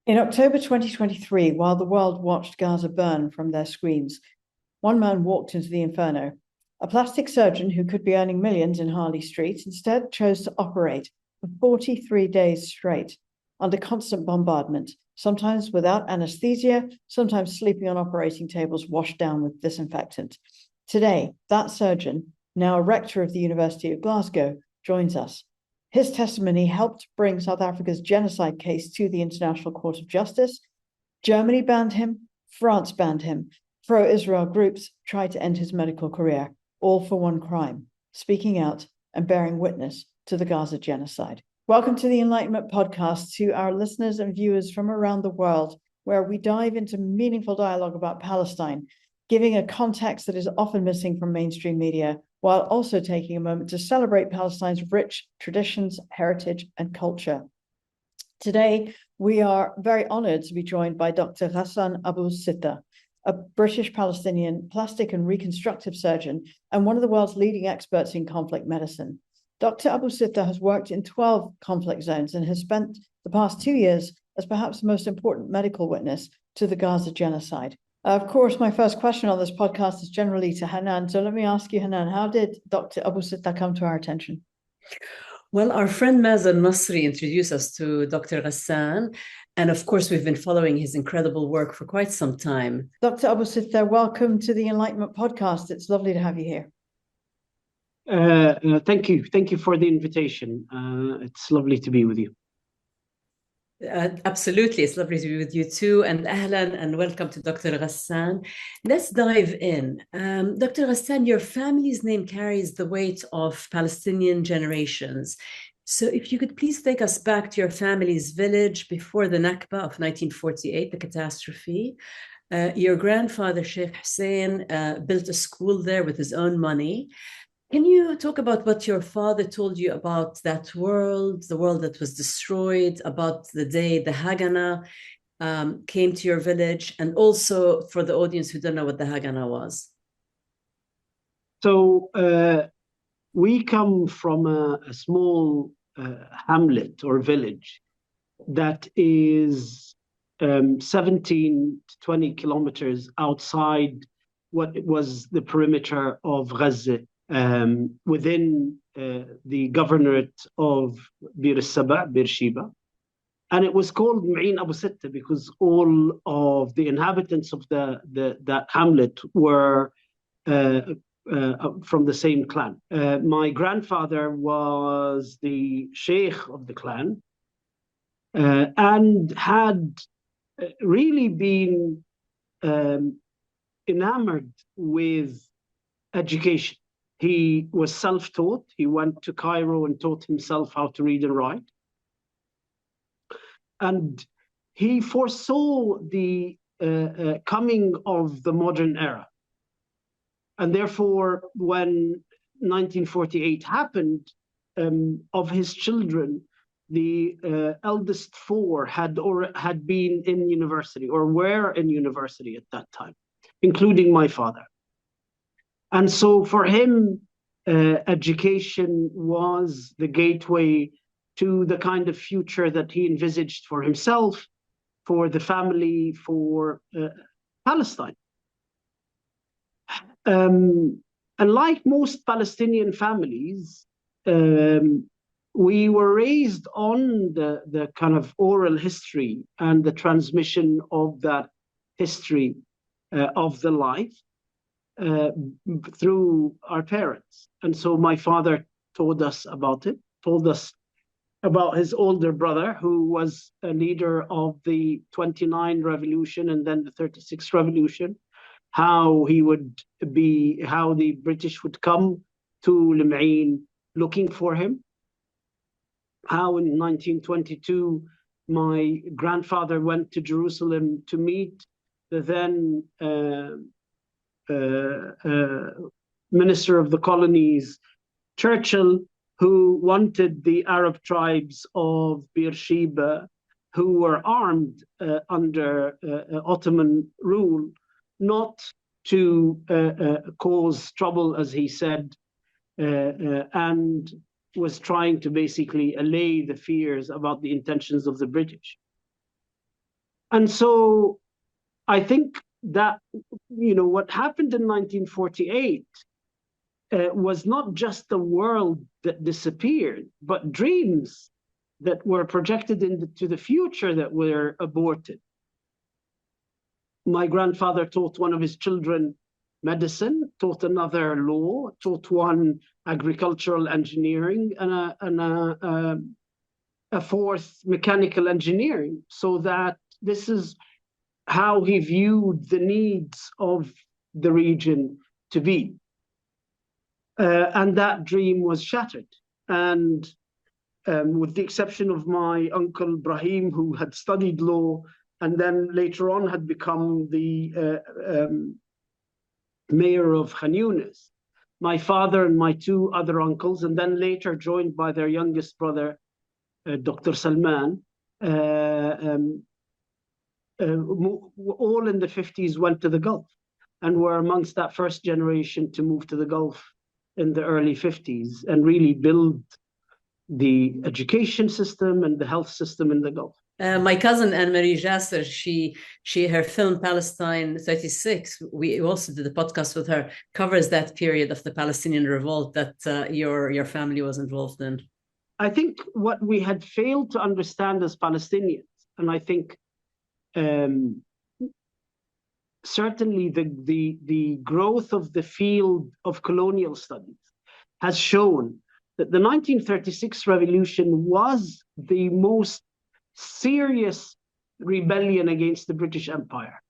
In October 2023, while the world watched Gaza burn from their screens, one man walked into the inferno. A plastic surgeon who could be earning millions in Harley Street instead chose to operate for 43 days straight under constant bombardment, sometimes without anesthesia, sometimes sleeping on operating tables washed down with disinfectant. Today, that surgeon, now a rector of the University of Glasgow, joins us. His testimony helped bring South Africa's genocide case to the International Court of Justice. Germany banned him, France banned him. Pro-Israel groups tried to end his medical career, all for one crime, speaking out and bearing witness to the Gaza genocide. Welcome to the Enlightenment Podcast, to our listeners and viewers from around the world, where we dive into meaningful dialogue about Palestine, giving a context that is often missing from mainstream media, while also taking a moment to celebrate Palestine's rich traditions, heritage, and culture. Today, we are very honored to be joined by Dr. Ghassan Abu-Sittah, a British-Palestinian plastic and reconstructive surgeon and one of the world's leading experts in conflict medicine. Dr. Abu-Sittah has worked in 12 conflict zones and has spent the past 2 years as perhaps the most important medical witness to the Gaza genocide. Of course, my first question on this podcast is generally to Hanan. So let me ask you, Hanan, how did Dr. Abu-Sittah come to our attention? Well, our friend Mazen Masri introduced us to Dr. Ghassan, and of course, we've been following his incredible work for quite some time. Dr. Abu-Sittah, welcome to the Enlightenment Podcast. It's lovely to have you here. Thank you. Thank you for the invitation. It's lovely to be with you. Absolutely. It's lovely to be with you too. And ahlan and welcome to Dr. Ghassan. Let's dive in. Dr. Ghassan, your family's name carries the weight of Palestinian generations. So if you could please take us back to your family's village before the Nakba of 1948, the catastrophe. Your grandfather, Sheikh Hussein, built a school there with his own money. Can you talk about what your father told you about that world, the world that was destroyed, about the day the Haganah came to your village, and also for the audience who don't know what the Haganah was? So we come from a small hamlet or village that is 17 to 20 kilometers outside what was the perimeter of Gaza. Within the governorate of Bir Saba, Beersheba. And it was called Ma'in Abu Sittah because all of the inhabitants of that hamlet were from the same clan. My grandfather was the sheikh of the clan and had really been enamored with education. He was self-taught. He went to Cairo and taught himself how to read and write. And he foresaw the coming of the modern era. And therefore, when 1948 happened, of his children, the eldest four had been in university or were in university at that time, including my father. And so for him, education was the gateway to the kind of future that he envisaged for himself, for the family, for Palestine. And like most Palestinian families, we were raised on the kind of oral history and the transmission of that history of the life. Through our parents. And so my father told us about his older brother, who was a leader of the 29 revolution and then the 36 revolution, how the British would come to Lim'in looking for him, how in 1922 my grandfather went to Jerusalem to meet the then Minister of the Colonies, Churchill, who wanted the Arab tribes of Beersheba, who were armed under Ottoman rule, not to cause trouble, as he said, and was trying to basically allay the fears about the intentions of the British. And so I think that, what happened in 1948 was not just a world that disappeared, but dreams that were projected into the future that were aborted. My grandfather taught one of his children medicine, taught another law, taught one agricultural engineering, and a fourth mechanical engineering, so that this is how he viewed the needs of the region to be. And that dream was shattered. And with the exception of my uncle Brahim, who had studied law and then later on had become the mayor of Khan Yunis, my father and my two other uncles, and then later joined by their youngest brother, Dr. Salman, all in the 50s went to the Gulf and were amongst that first generation to move to the Gulf in the early 50s and really build the education system and the health system in the Gulf. My cousin Anne-Marie Jasser, her film Palestine 36, we also did a podcast with her, covers that period of the Palestinian revolt that your family was involved in. I think what we had failed to understand as Palestinians, and I think certainly the growth of the field of colonial studies has shown that the 1936 revolution was the most serious rebellion against the British Empire.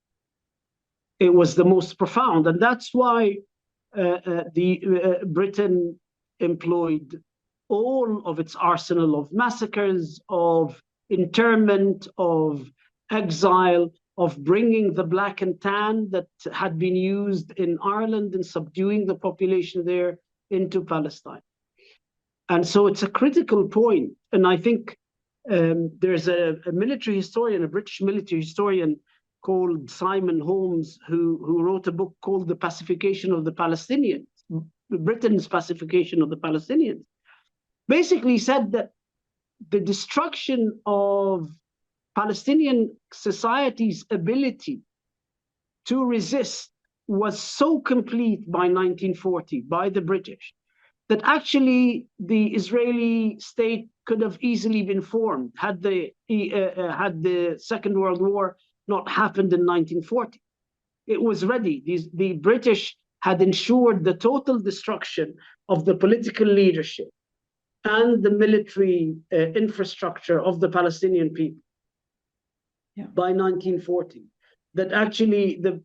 It was the most profound, and that's why Britain employed all of its arsenal of massacres, of internment, of exile, of bringing the black and tan that had been used in Ireland and subduing the population there into Palestine. And so it's a critical point. And I think there's a military historian, a British military historian called Simon Holmes, who wrote a book called The Pacification of the Palestinians, Britain's pacification of the Palestinians. Basically said that the destruction of Palestinian society's ability to resist was so complete by 1940, by the British, that actually the Israeli state could have easily been formed had the Second World War not happened in 1940. It was ready. The British had ensured the total destruction of the political leadership and the military infrastructure of the Palestinian people by 1940. That actually the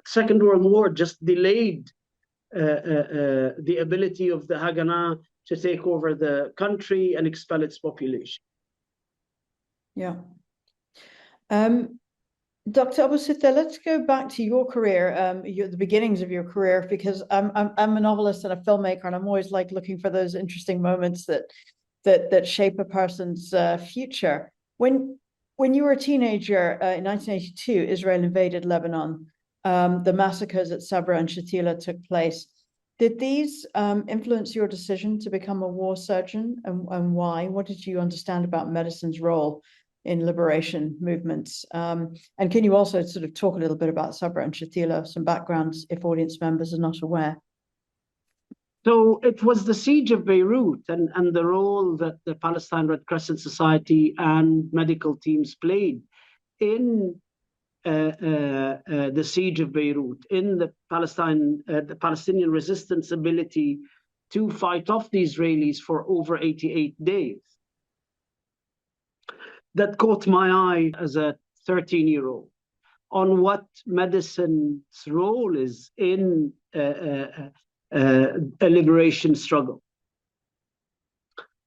Second World War just delayed the ability of the Haganah to take over the country and expel its population. Yeah. Dr. Abu-Sittah, let's go back to your career, the beginnings of your career, because I'm a novelist and a filmmaker, and I'm always like looking for those interesting moments that shape a person's future. When you were a teenager in 1982, Israel invaded Lebanon. The massacres at Sabra and Shatila took place. Did these influence your decision to become a war surgeon, and why? What did you understand about medicine's role in liberation movements? And can you also sort of talk a little bit about Sabra and Shatila, some backgrounds if audience members are not aware? So it was the siege of Beirut and the role that the Palestine Red Crescent Society and medical teams played in the siege of Beirut, in the Palestinian resistance ability to fight off the Israelis for over 88 days. That caught my eye as a 13-year-old on what medicine's role is in a liberation struggle.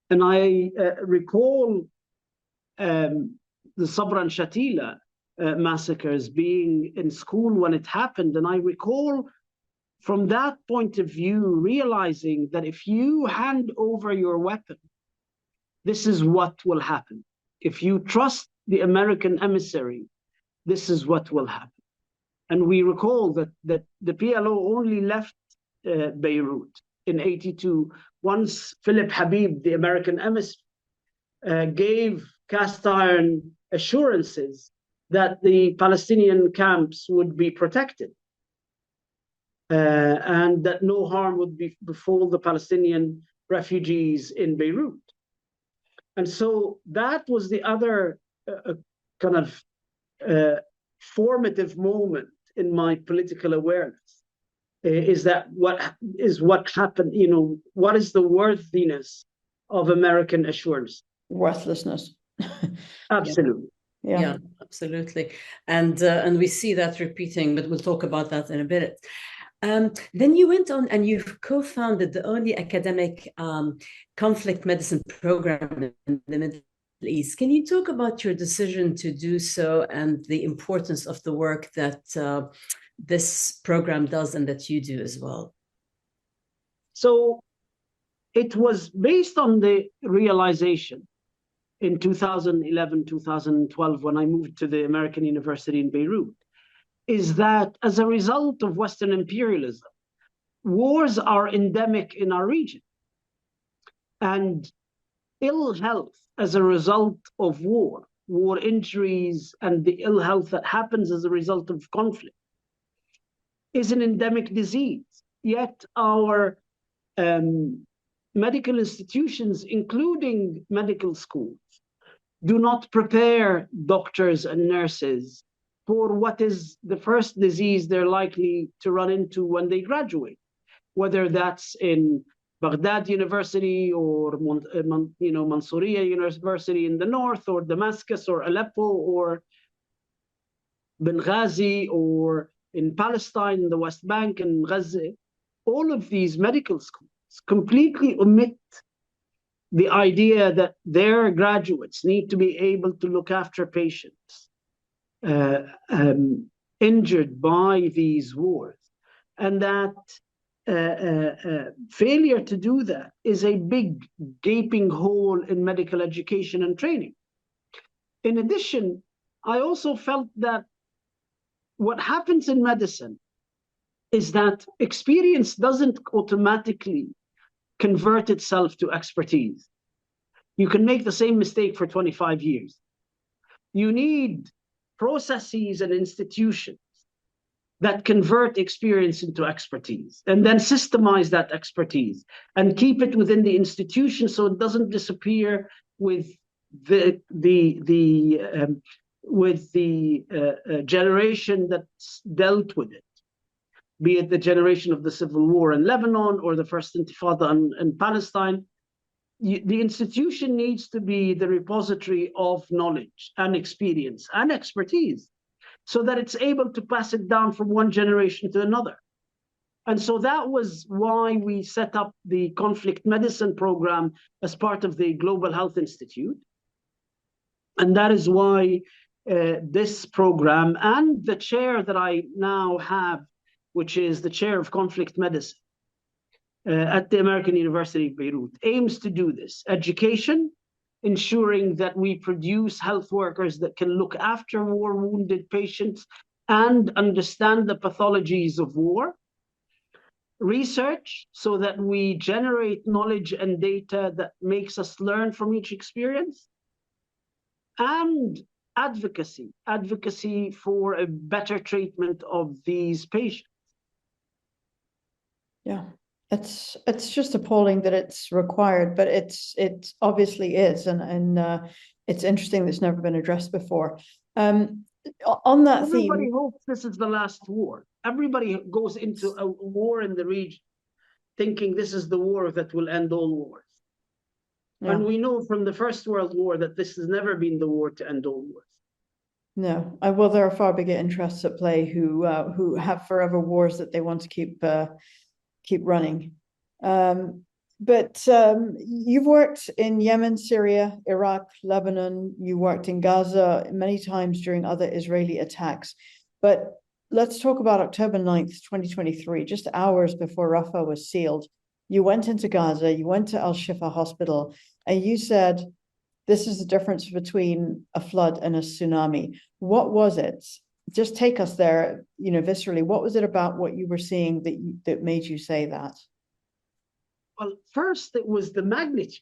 And I recall the Sabra and Shatila massacres being in school when it happened. And I recall from that point of view, realizing that if you hand over your weapon, this is what will happen. If you trust the American emissary, this is what will happen. And we recall that the PLO only left Beirut in 82 once Philip Habib, the American emissary, gave cast iron assurances that the Palestinian camps would be protected, and that no harm would befall the Palestinian refugees in Beirut. And so that was the other kind of formative moment in my political awareness, is that what happened, what is the worthiness of American assurance? Worthlessness. Absolutely. Yeah, absolutely. And we see that repeating, but we'll talk about that in a bit. Then you went on and you've co-founded the only academic conflict medicine program in the Middle East. Can you talk about your decision to do so and the importance of the work that this program does and that you do as well? So it was based on the realization in 2011, 2012, when I moved to the American University in Beirut, is that as a result of Western imperialism, wars are endemic in our region. And ill health as a result of war injuries, and the ill health that happens as a result of conflict is an endemic disease. Yet our medical institutions, including medical schools, do not prepare doctors and nurses for what is the first disease they're likely to run into when they graduate, whether that's in Baghdad University or Mansouriya University in the north, or Damascus or Aleppo or Benghazi, or in Palestine, in the West Bank and Gaza. All of these medical schools completely omit the idea that their graduates need to be able to look after patients injured by these wars, and that failure to do that is a big gaping hole in medical education and training. In addition, I also felt that what happens in medicine is that experience doesn't automatically convert itself to expertise. You can make the same mistake for 25 years. You need processes and institutions that convert experience into expertise, and then systemize that expertise and keep it within the institution so it doesn't disappear with the generation that's dealt with it, be it the generation of the civil war in Lebanon or the first intifada in Palestine. The institution needs to be the repository of knowledge and experience and expertise, so that it's able to pass it down from one generation to another. And so that was why we set up the conflict medicine program as part of the Global Health Institute. And that is why this program and the chair that I now have, which is the chair of conflict medicine at the American University of Beirut, aims to do this: education, ensuring that we produce health workers that can look after war-wounded patients and understand the pathologies of war; research, so that we generate knowledge and data that makes us learn from each experience; and advocacy for a better treatment of these patients. Yeah. It's just appalling that it's required, but it obviously is, and it's interesting that it's never been addressed before. On that theme, everybody hopes this is the last war. Everybody goes into a war in the region thinking this is the war that will end all wars. Yeah. And we know from the First World War that this has never been the war to end all wars. No, well, there are far bigger interests at play who have forever wars that they want to keep running. But you've worked in Yemen, Syria, Iraq, Lebanon. You worked in Gaza many times during other Israeli attacks. But let's talk about October 9th, 2023, just hours before Rafah was sealed. You went into Gaza, you went to Al-Shifa Hospital, and you said, this is the difference between a flood and a tsunami. What was it? Just take us there, viscerally. What was it about what you were seeing that made you say that? Well, first, it was the magnitude.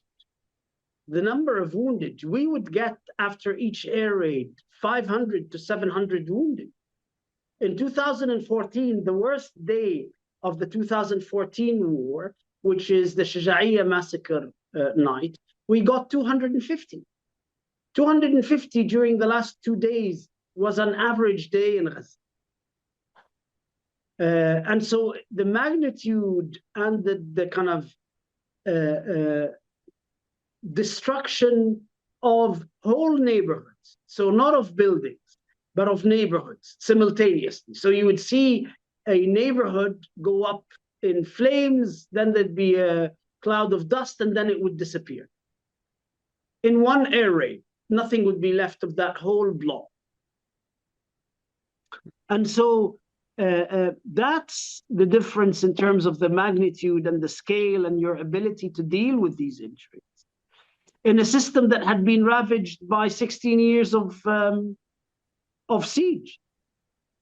the number of wounded, we would get after each air raid 500 to 700 wounded. In 2014, the worst day of the 2014 war, which is the Shaja'iyya massacre night, we got 250. 250 during the last 2 days was an average day in Gaza. And so the magnitude and the kind of destruction of whole neighborhoods, so not of buildings, but of neighborhoods simultaneously. So you would see a neighborhood go up in flames, then there'd be a cloud of dust, and then it would disappear. In one air raid, nothing would be left of that whole block. And so that's the difference in terms of the magnitude and the scale and your ability to deal with these injuries in a system that had been ravaged by 16 years of siege.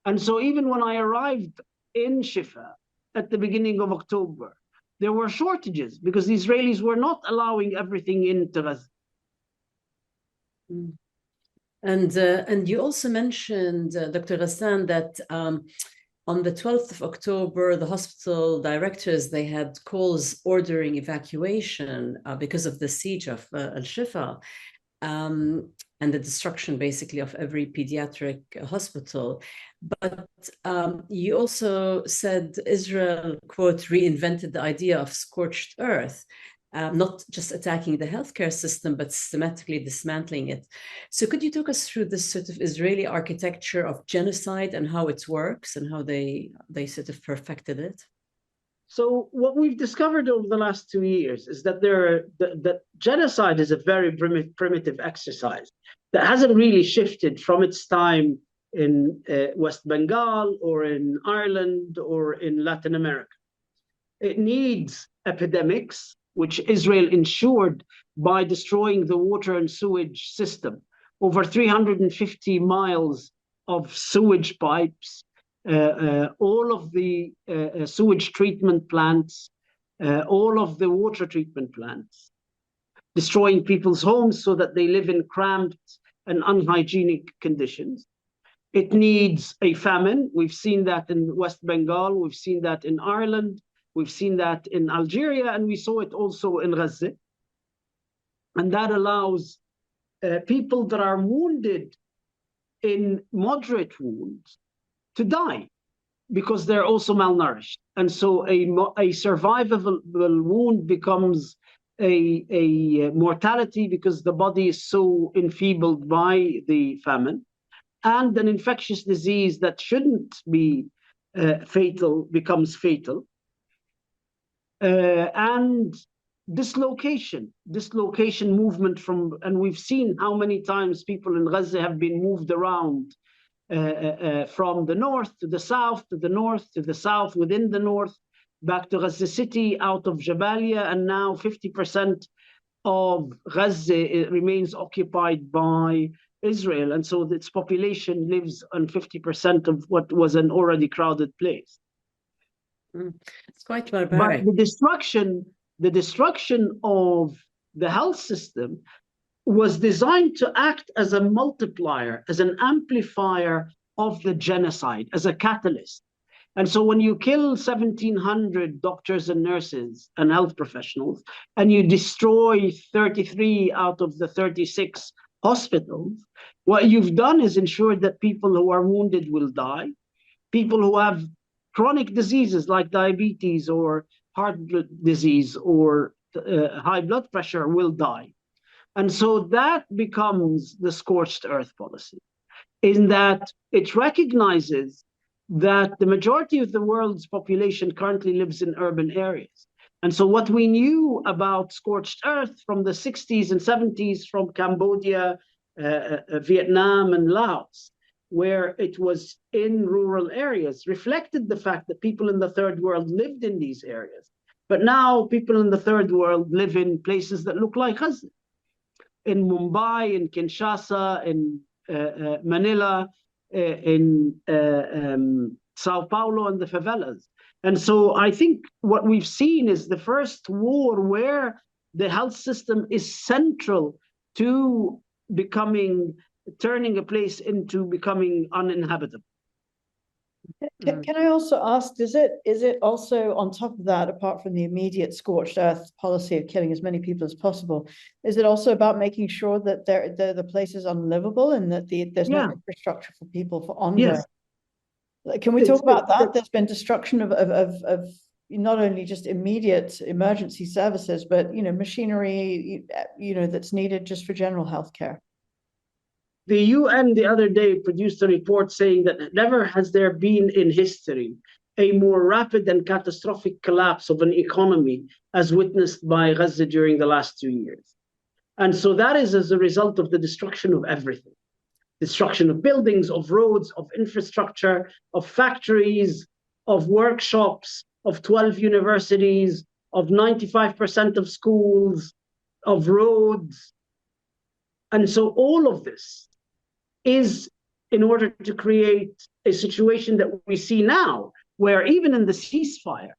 And so even when I arrived in Shifa at the beginning of October, there were shortages because the Israelis were not allowing everything into Gaza. And you also mentioned, Dr. Ghassan, that on the 12th of October, the hospital directors, they had calls ordering evacuation because of the siege of Al-Shifa and the destruction, basically, of every pediatric hospital. But you also said Israel, quote, reinvented the idea of scorched earth. Not just attacking the healthcare system, but systematically dismantling it. So could you talk us through this sort of Israeli architecture of genocide and how it works and how they sort of perfected it? So what we've discovered over the last 2 years is that that genocide is a very primitive exercise that hasn't really shifted from its time in West Bengal or in Ireland or in Latin America. It needs epidemics, which Israel ensured by destroying the water and sewage system. Over 350 miles of sewage pipes, all of the sewage treatment plants, all of the water treatment plants, destroying people's homes so that they live in cramped and unhygienic conditions. It needs a famine. We've seen that in West Bengal. We've seen that in Ireland. We've seen that in Algeria, and we saw it also in Gaza. And that allows people that are wounded in moderate wounds to die because they're also malnourished. And so a survivable wound becomes a mortality because the body is so enfeebled by the famine. And an infectious disease that shouldn't be fatal becomes fatal. And dislocation movement from, and we've seen how many times people in Gaza have been moved around from the north to the south, to the north to the south, within the north, back to Gaza City, out of Jabalia, and now 50% of Gaza remains occupied by Israel, and so its population lives on 50% of what was an already crowded place. It's quite barbaric. But the destruction of the health system was designed to act as a multiplier, as an amplifier of the genocide, as a catalyst. And so when you kill 1,700 doctors and nurses and health professionals, and you destroy 33 out of the 36 hospitals, what you've done is ensured that people who are wounded will die, people who have chronic diseases like diabetes or heart disease or high blood pressure will die. And so that becomes the scorched earth policy, in that it recognizes that the majority of the world's population currently lives in urban areas. And so what we knew about scorched earth from the 60s and 70s from Cambodia, Vietnam, and Laos, where it was in rural areas, reflected the fact that people in the third world lived in these areas. But now people in the third world live in places that look like Gaza, in Mumbai, in Kinshasa, in Manila, in Sao Paulo, and the favelas. And so I think what we've seen is the first war where the health system is central to turning a place into becoming uninhabitable. Can I also ask, is it also on top of that, apart from the immediate scorched earth policy of killing as many people as possible, is it also about making sure that the place is unlivable and that there's no infrastructure for people for ongoing? Yes. Can we talk about that? There's been destruction of not only just immediate emergency services, but machinery that's needed just for general healthcare. The UN the other day produced a report saying that never has there been in history a more rapid and catastrophic collapse of an economy as witnessed by Gaza during the last 2 years. And so that is as a result of the destruction of everything. Destruction of buildings, of roads, of infrastructure, of factories, of workshops, of 12 universities, of 95% of schools, of roads. And so all of this is in order to create a situation that we see now, where even in the ceasefire,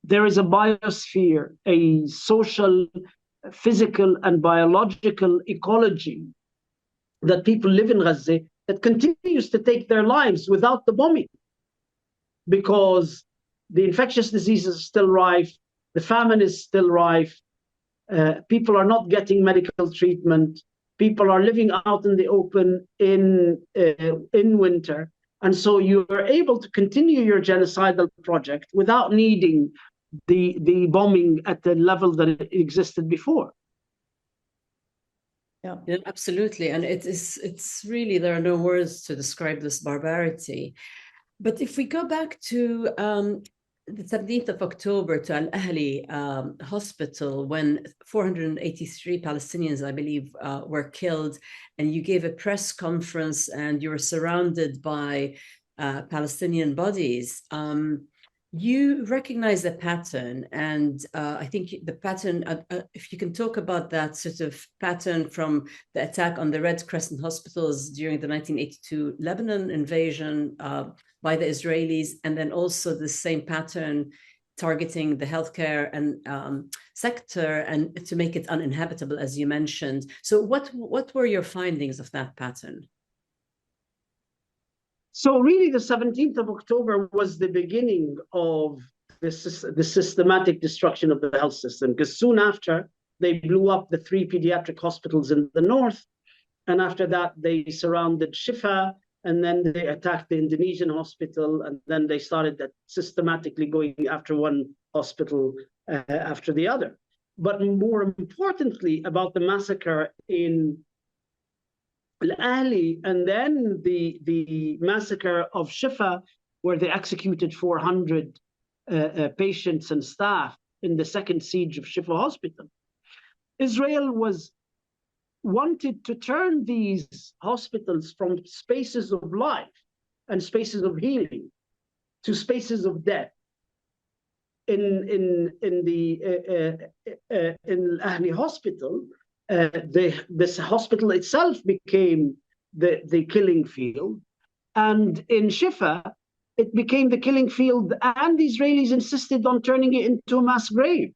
there is a biosphere, a social, physical, and biological ecology that people live in Gaza that continues to take their lives without the bombing, because the infectious diseases are still rife, the famine is still rife, people are not getting medical treatment, people are living out in the open in winter. And so you are able to continue your genocidal project without needing the bombing at the level that it existed before. Yeah, absolutely. And it's really, there are no words to describe this barbarity. But if we go back to the 17th of October, to Al-Ahli hospital, when 483 Palestinians, I believe, were killed, and you gave a press conference and you were surrounded by Palestinian bodies, you recognize the pattern. And I think the pattern, if you can talk about that sort of pattern from the attack on the Red Crescent hospitals during the 1982 Lebanon invasion by the Israelis, and then also the same pattern targeting the healthcare and sector and to make it uninhabitable, as you mentioned. So what were your findings of that pattern? So really the 17th of October was the beginning of the systematic destruction of the health system, because soon after they blew up the 3 pediatric hospitals in the north. And after that, they surrounded Shifa, and then they attacked the Indonesian hospital, and then they started systematically going after one hospital after the other. But more importantly, about the massacre in Al-Ahli, and then the massacre of Shifa, where they executed 400 patients and staff in the second siege of Shifa Hospital. Israel wanted to turn these hospitals from spaces of life and spaces of healing to spaces of death. In Al-Ahli hospital, this hospital itself became the killing field, and in Shifa, it became the killing field, and the Israelis insisted on turning it into a mass grave.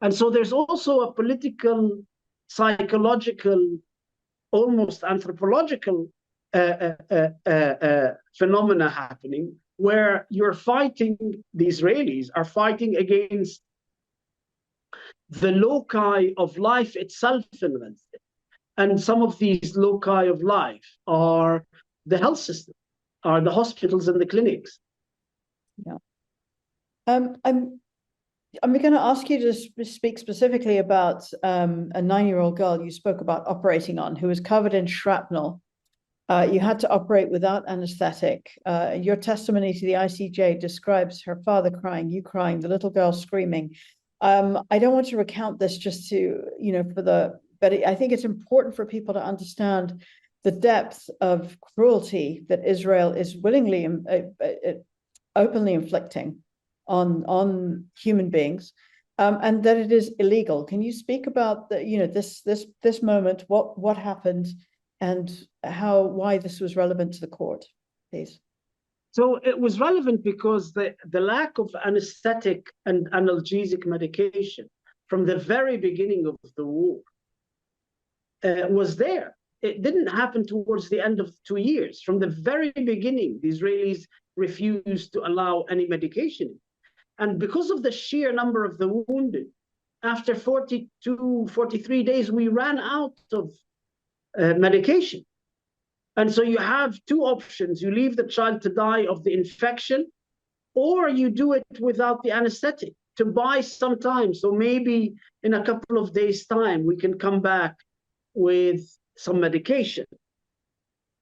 And so there's also a political, psychological, almost anthropological phenomena happening, where the Israelis are fighting against the loci of life itself in Gaza. And some of these loci of life are the health system, are the hospitals and the clinics. Yeah. I'm going to ask you to speak specifically about a 9-year-old girl you spoke about operating on, who was covered in shrapnel. You had to operate without anesthetic. Your testimony to the ICJ describes her father crying, you crying, the little girl screaming. I don't want to recount this just to, but I think it's important for people to understand the depth of cruelty that Israel is willingly, openly inflicting on human beings, and that it is illegal. Can you speak about this moment, what happened, and why this was relevant to the court, please? So it was relevant because the lack of anesthetic and analgesic medication from the very beginning of the war was there. It didn't happen towards the end of 2 years. From the very beginning, the Israelis refused to allow any medication. And because of the sheer number of the wounded, after 42, 43 days, we ran out of medication. And so you have two options. You leave the child to die of the infection, or you do it without the anesthetic to buy some time. So maybe in a couple of days' time, we can come back with some medication.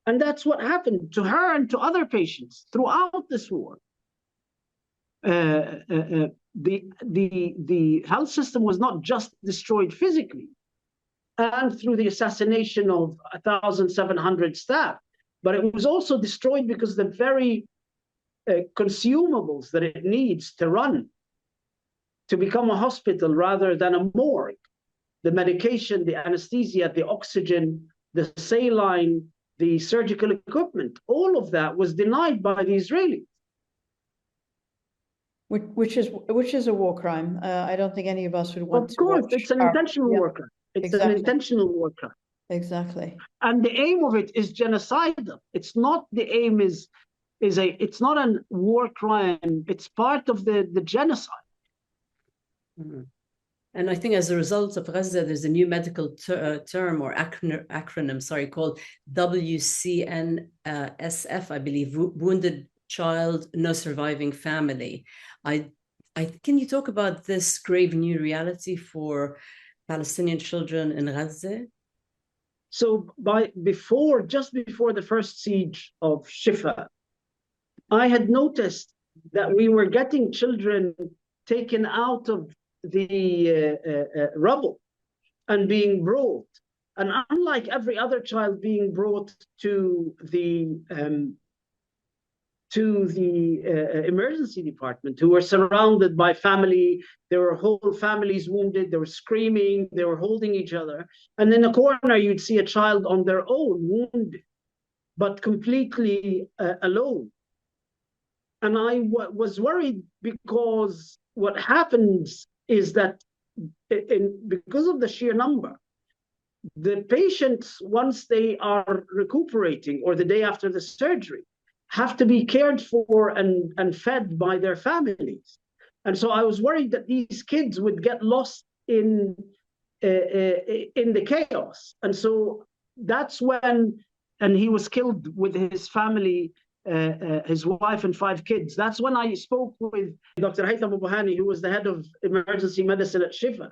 And that's what happened to her and to other patients throughout this war. The health system was not just destroyed physically and through the assassination of 1,700 staff, but it was also destroyed because the very consumables that it needs to run, to become a hospital rather than a morgue, the medication, the anesthesia, the oxygen, the saline, the surgical equipment, all of that was denied by the Israelis. Which is a war crime. I don't think any of us would want to. Of course, it's an intentional war crime. It's an intentional war crime. Exactly. And the aim of it is genocidal. It's not the aim it's not a war crime. It's part of the genocide. Mm-hmm. And I think as a result of Gaza, there's a new medical term or acronym, called WCNSF, I believe, Wounded Child, No Surviving Family. Can you talk about this grave new reality for Palestinian children in Gaza? So just before the first siege of Shifa, I had noticed that we were getting children taken out of the rubble and being brought. And unlike every other child being brought to the emergency department, who were surrounded by family, there were whole families wounded, they were screaming, they were holding each other. And in a corner, you'd see a child on their own, wounded, but completely alone. And I was worried because what happens is that because of the sheer number, the patients, once they are recuperating or the day after the surgery, have to be cared for and fed by their families. And so I was worried that these kids would get lost in the chaos. And so that's when, and he was killed with his family, his wife and 5 kids. That's when I spoke with Dr. Haytham Abu-Hani, who was the head of emergency medicine at Shifa.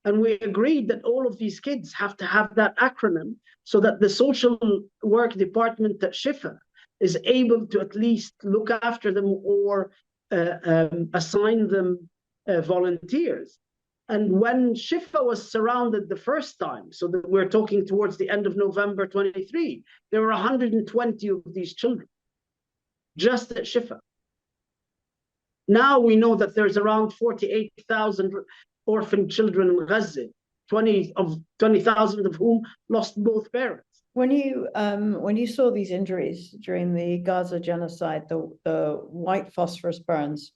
And we agreed that all of these kids have to have that acronym so that the social work department at Shifa is able to at least look after them or assign them volunteers. And when Shifa was surrounded the first time, so that we're talking towards the end of November 23, there were 120 of these children just at Shifa. Now we know that there's around 48,000 orphan children in Gaza, 20,000 of whom lost both parents. When you saw these injuries during the Gaza genocide, the white phosphorus burns,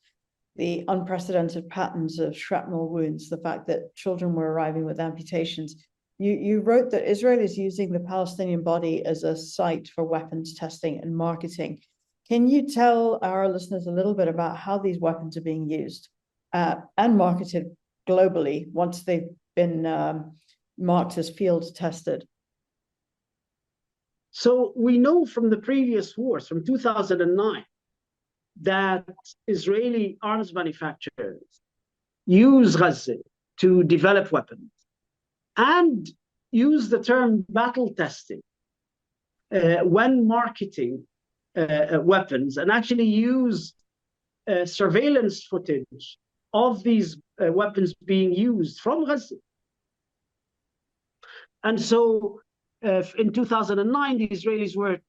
the unprecedented patterns of shrapnel wounds, the fact that children were arriving with amputations, you wrote that Israel is using the Palestinian body as a site for weapons testing and marketing. Can you tell our listeners a little bit about how these weapons are being used and marketed globally once they've been marked as field tested? So we know from the previous wars, from 2009, that Israeli arms manufacturers use Gaza to develop weapons and use the term battle testing when marketing weapons, and actually use surveillance footage of these weapons being used from Gaza. And so in 2009, the Israelis were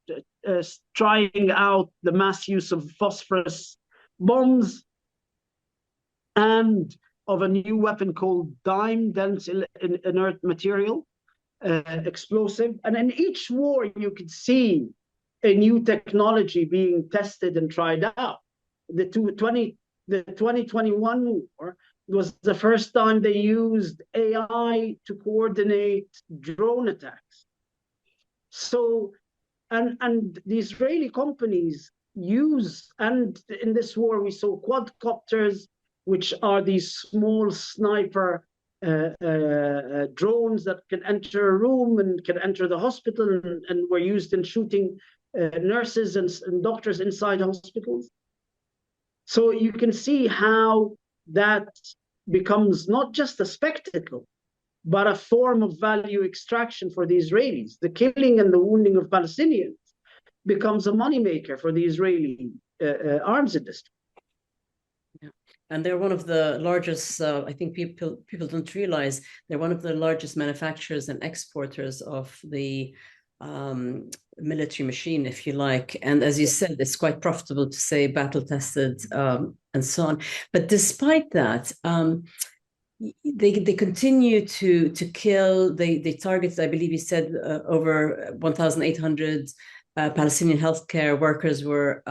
trying out the mass use of phosphorus bombs and of a new weapon called DIME, dense inert material, explosive. And in each war, you could see a new technology being tested and tried out. The 2021 war It was the first time they used AI to coordinate drone attacks. So, and the Israeli companies use, and in this war we saw quadcopters, which are these small sniper drones that can enter a room and can enter the hospital, and were used in shooting nurses and doctors inside hospitals. So you can see how that becomes not just a spectacle, but a form of value extraction for the Israelis. The killing and the wounding of Palestinians becomes a moneymaker for the Israeli arms industry. Yeah. And they're one of the largest, I think people don't realize, they're one of the largest manufacturers and exporters of the military machine, if you like. And as you said, it's quite profitable to say battle tested and so on. But despite that, they continue to kill. They targeted, I believe you said, over 1,800 Palestinian healthcare workers were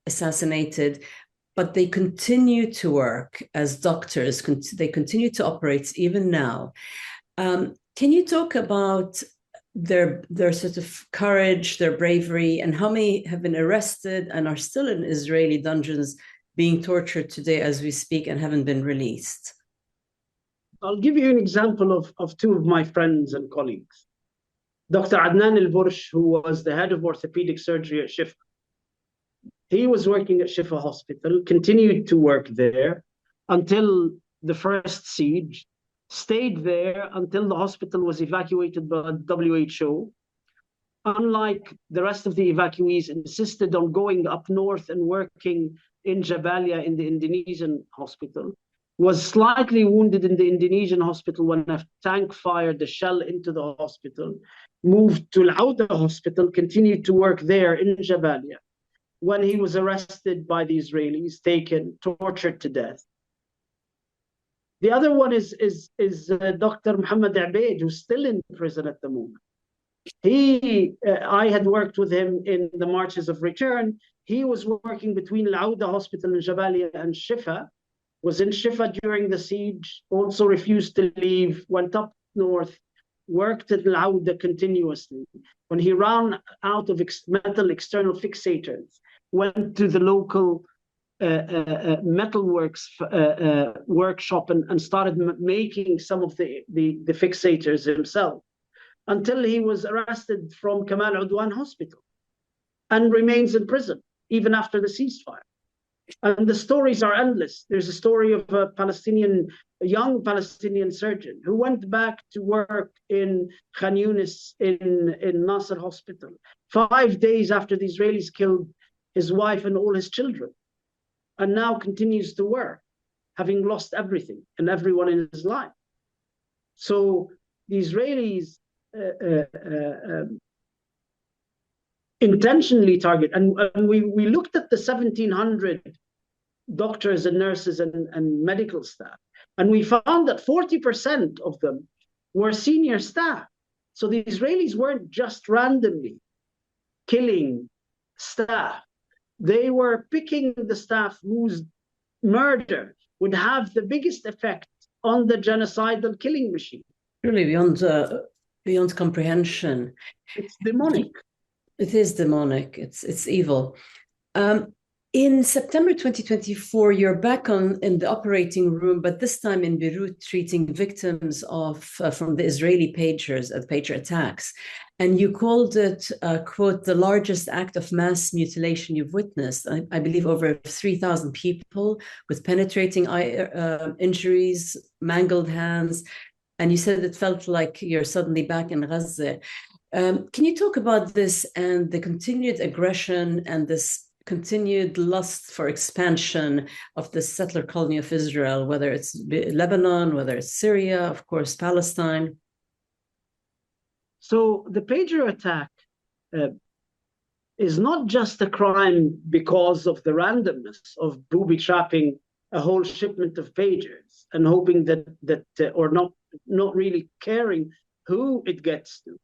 assassinated. But they continue to work as doctors. They continue to operate even now. Can you talk about their sort of courage, their bravery, and how many have been arrested and are still in Israeli dungeons being tortured today as we speak and haven't been released? I'll give you an example of two of my friends and colleagues. Dr. Adnan al-Bursh, who was the head of orthopedic surgery at Shifa. He was working at Shifa Hospital, continued to work there until the first siege, stayed there until the hospital was evacuated by the WHO. Unlike the rest of the evacuees, insisted on going up north and working in Jabalia in the Indonesian hospital. Was slightly wounded in the Indonesian hospital when a tank fired a shell into the hospital. Moved to Al-Auda Hospital, continued to work there in Jabalia. When he was arrested by the Israelis, taken, tortured to death. The other one is Dr. Muhammad Abeid, who's still in prison at the moment. I had worked with him in the Marches of Return. He was working between Al-Auda Hospital in Jabalia and Shifa, was in Shifa during the siege, also refused to leave, went up north, worked at Al-Auda continuously. When he ran out of metal external fixators, went to the local metalworks workshop and started making some of the fixators himself, until he was arrested from Kamal Udwan Hospital and remains in prison even after the ceasefire. And the stories are endless. There's a story of a young Palestinian surgeon who went back to work in Khan Yunis in Nasser Hospital 5 days after the Israelis killed his wife and all his children, and now continues to work, having lost everything and everyone in his life. So the Israelis intentionally target, and we looked at the 1,700 doctors and nurses and medical staff, and we found that 40% of them were senior staff. So the Israelis weren't just randomly killing staff. They were picking the staff whose murder would have the biggest effect on the genocidal killing machine. Really beyond comprehension. It's demonic. It is demonic. It's evil. In September 2024, you're back in the operating room, but this time in Beirut, treating victims from the Israeli pager attacks. And you called it, quote, the largest act of mass mutilation you've witnessed. I believe over 3,000 people with penetrating injuries, mangled hands. And you said it felt like you're suddenly back in Gaza. Can you talk about this and the continued aggression and this continued lust for expansion of the settler colony of Israel, whether it's Lebanon, whether it's Syria, of course, Palestine? So the pager attack is not just a crime because of the randomness of booby trapping a whole shipment of pagers and hoping that or not really caring who it gets to.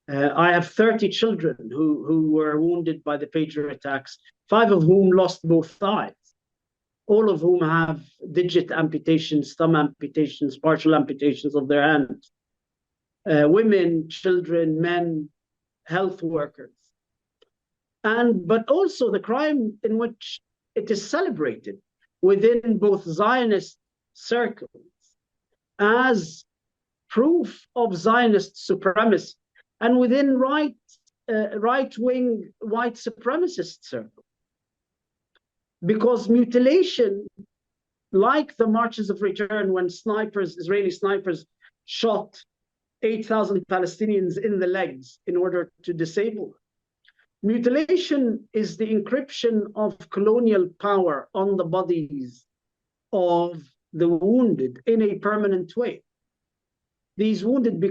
I have 30 children who were wounded by the pager attacks, 5 of whom lost both eyes. all of whom have digit amputations, thumb amputations, partial amputations of their hands. Women, children, men, health workers. But also the crime in which it is celebrated within both Zionist circles as proof of Zionist supremacy and within right-wing white supremacist circles. Because mutilation, like the marches of return when Israeli snipers shot 8,000 Palestinians in the legs in order to disable them, mutilation is the encryption of colonial power on the bodies of the wounded in a permanent way. These wounded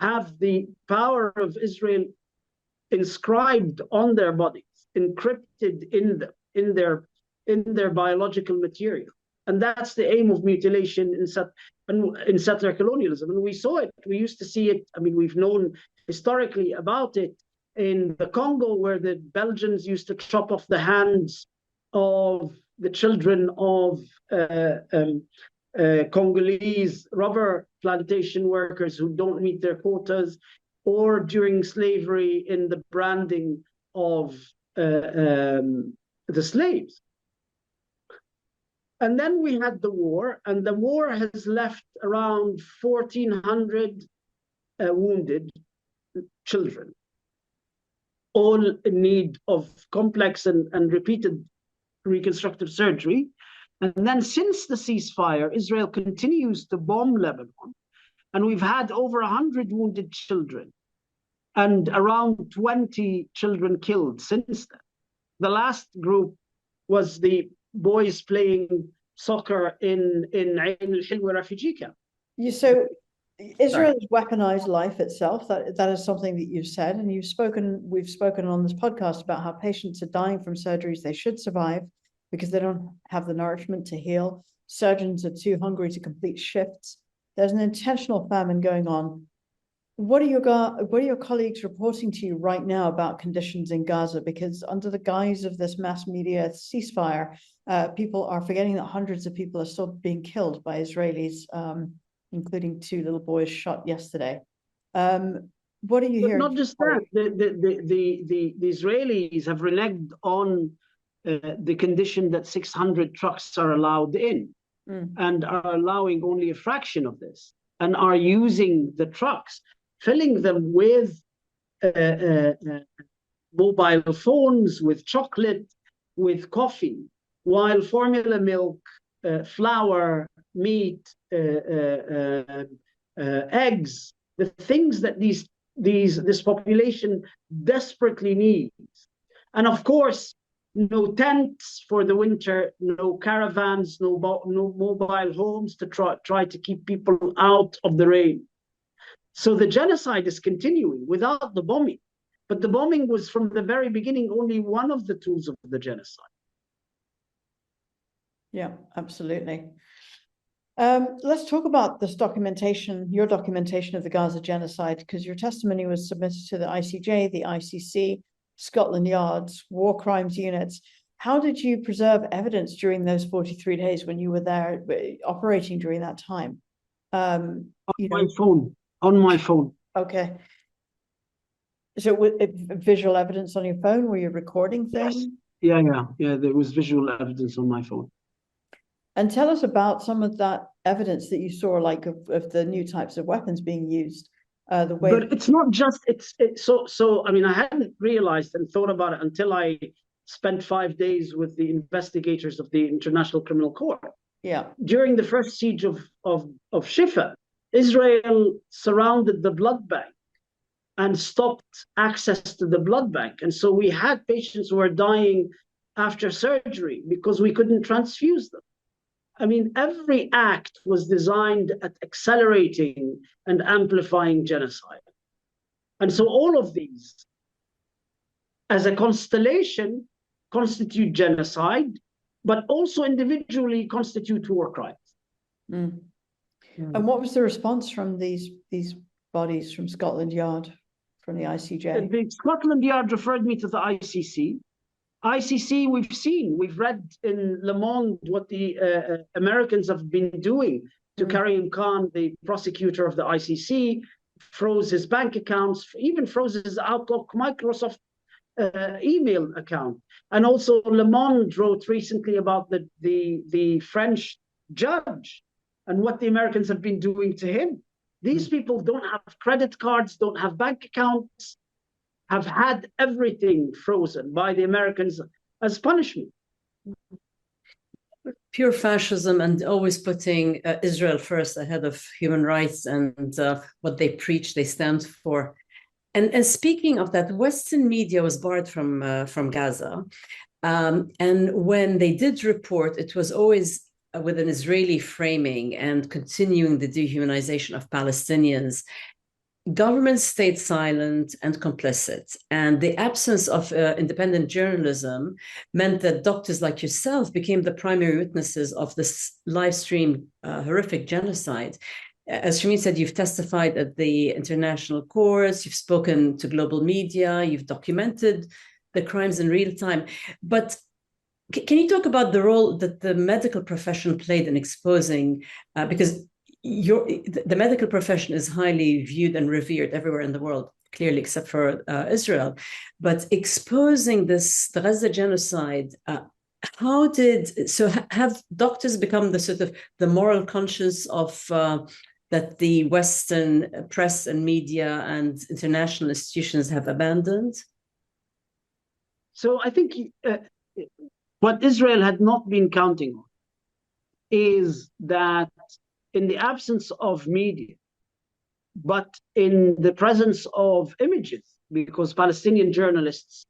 have the power of Israel inscribed on their bodies, encrypted in them, in their biological material. And that's the aim of mutilation in settler colonialism. And we saw it, we used to see it, I mean, we've known historically about it in the Congo, where the Belgians used to chop off the hands of the children of Congolese rubber plantation workers who don't meet their quotas, or during slavery in the branding of the slaves. And then we had the war, and the war has left around 1,400 wounded children, all in need of complex and repeated reconstructive surgery. And then since the ceasefire, Israel continues to bomb Lebanon, and we've had over 100 wounded children and around 20 children killed since then. The last group was the boys playing soccer in Ain al-Hilwa refugee camp. So Israel has weaponized life itself. That is something that you've said, and we've spoken on this podcast about how patients are dying from surgeries they should survive because they don't have the nourishment to heal. Surgeons are too hungry to complete shifts. There's an intentional famine going on. What are your colleagues reporting to you right now about conditions in Gaza? Because under the guise of this mass media ceasefire, people are forgetting that hundreds of people are still being killed by Israelis, including 2 little boys shot yesterday. What are you hearing? Not just that, the Israelis have reneged on the condition that 600 trucks are allowed in, and are allowing only a fraction of this, and are using the trucks, filling them with mobile phones, with chocolate, with coffee, while formula milk, flour, meat, eggs, the things that this population desperately needs. And of course, no tents for the winter, no caravans, no mobile homes to try to keep people out of the rain. So the genocide is continuing without the bombing. But the bombing was from the very beginning only one of the tools of the genocide. Yeah, absolutely. Let's talk about this documentation, your documentation of the Gaza genocide, because your testimony was submitted to the ICJ, the ICC, Scotland Yard's war crimes units. How did you preserve evidence during those 43 days when you were there operating during that time? On my phone. Okay. So visual evidence on your phone? Were you recording things? Yes. Yeah. There was visual evidence on my phone. And tell us about some of that evidence that you saw, like of the new types of weapons being used. The way, but it's not just so. I mean, I hadn't realized and thought about it until I spent 5 days with the investigators of the International Criminal Court. Yeah. During the first siege of Shifa, Israel surrounded the blood bank and stopped access to the blood bank, and so we had patients who were dying after surgery because we couldn't transfuse them. I mean, every act was designed at accelerating and amplifying genocide. And so all of these, as a constellation, constitute genocide, but also individually constitute war crimes. Mm. And what was the response from these bodies from Scotland Yard, from the ICJ? The Scotland Yard referred me to the ICC. ICC, we've read in Le Monde what the Americans have been doing to Karim Khan, the prosecutor of the ICC, froze his bank accounts, even froze his Outlook Microsoft email account. And also Le Monde wrote recently about the French judge and what the Americans have been doing to him. These people don't have credit cards, don't have bank accounts, have had everything frozen by the Americans as punishment. Pure fascism, and always putting Israel first ahead of human rights and what they preach, they stand for. And speaking of that, Western media was barred from Gaza. And when they did report, it was always with an Israeli framing and continuing the dehumanization of Palestinians. Governments stayed silent and complicit, and the absence of independent journalism meant that doctors like yourself became the primary witnesses of this live stream horrific genocide. As Shamim said, you've testified at the international courts, you've spoken to global media, you've documented the crimes in real time. But can you talk about the role that the medical profession played in exposing, because the medical profession is highly viewed and revered everywhere in the world, clearly, except for Israel. But exposing the Gaza genocide, have doctors become the sort of the moral conscience of that the Western press and media and international institutions have abandoned? So I think what Israel had not been counting on is that in the absence of media, but in the presence of images, because Palestinian journalists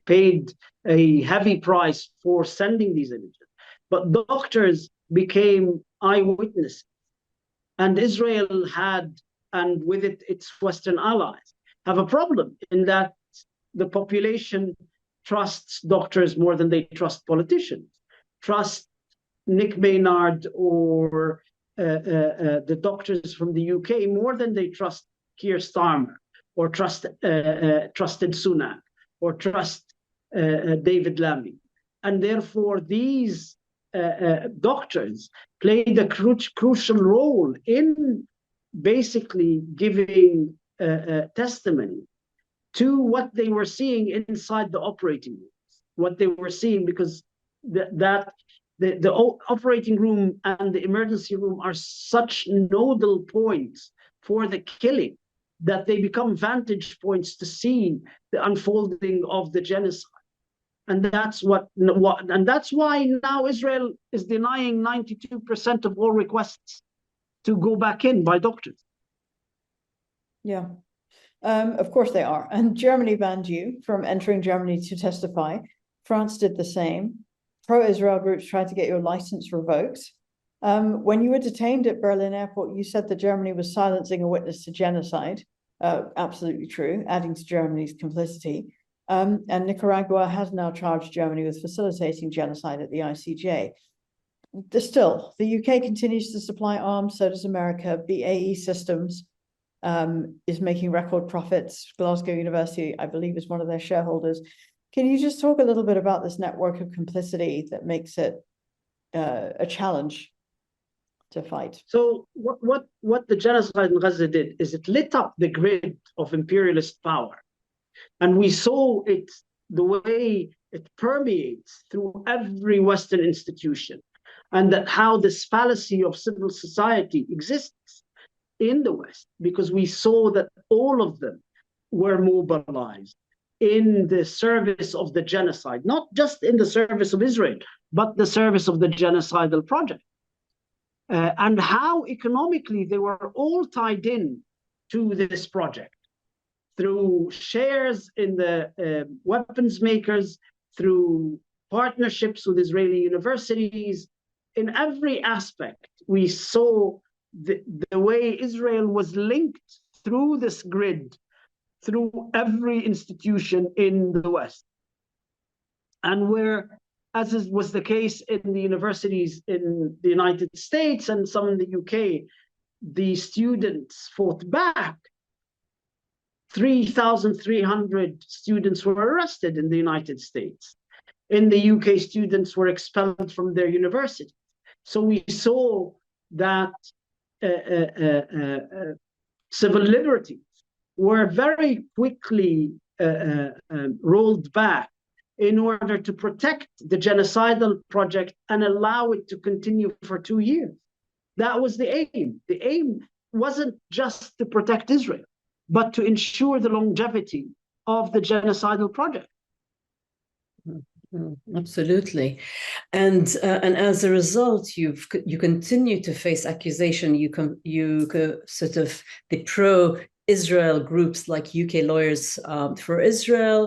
paid a heavy price for sending these images, but doctors became eyewitnesses. And Israel had, and with it, its Western allies, have a problem in that the population trusts doctors more than they trust politicians, trust Nick Maynard or the doctors from the UK more than they trust Keir Starmer or trusted Sunak or trust David Lammy. And therefore, these doctors played a crucial role in basically giving testimony to what they were seeing inside the operating rooms, what they were seeing, because the operating room and the emergency room are such nodal points for the killing that they become vantage points to see the unfolding of the genocide. And that's why now Israel is denying 92% of all requests to go back in by doctors. Yeah, of course they are. And Germany banned you from entering Germany to testify. France did the same. Pro-Israel groups tried to get your license revoked. When you were detained at Berlin airport, you said that Germany was silencing a witness to genocide. Absolutely true, adding to Germany's complicity. And Nicaragua has now charged Germany with facilitating genocide at the ICJ. Still, the UK continues to supply arms, so does America. BAE Systems is making record profits. Glasgow University, I believe, is one of their shareholders. Can you just talk a little bit about this network of complicity that makes it a challenge to fight? So what the genocide in Gaza did is it lit up the grid of imperialist power. And we saw it, the way it permeates through every Western institution, and that how this fallacy of civil society exists in the West, because we saw that all of them were mobilized in the service of the genocide, not just in the service of Israel, but the service of the genocidal project. And how economically they were all tied in to this project through shares in the weapons makers, through partnerships with Israeli universities. In every aspect, we saw the way Israel was linked through this grid, through every institution in the West. And where, as was the case in the universities in the United States and some in the UK, the students fought back. 3,300 students were arrested in the United States. In the UK, students were expelled from their university. So we saw that civil liberties were very quickly rolled back in order to protect the genocidal project and allow it to continue for 2 years. That was the aim. The aim wasn't just to protect Israel, but to ensure the longevity of the genocidal project. Absolutely, and as a result, you continue to face accusation. You sort of the pro-Israel groups like UK Lawyers for Israel.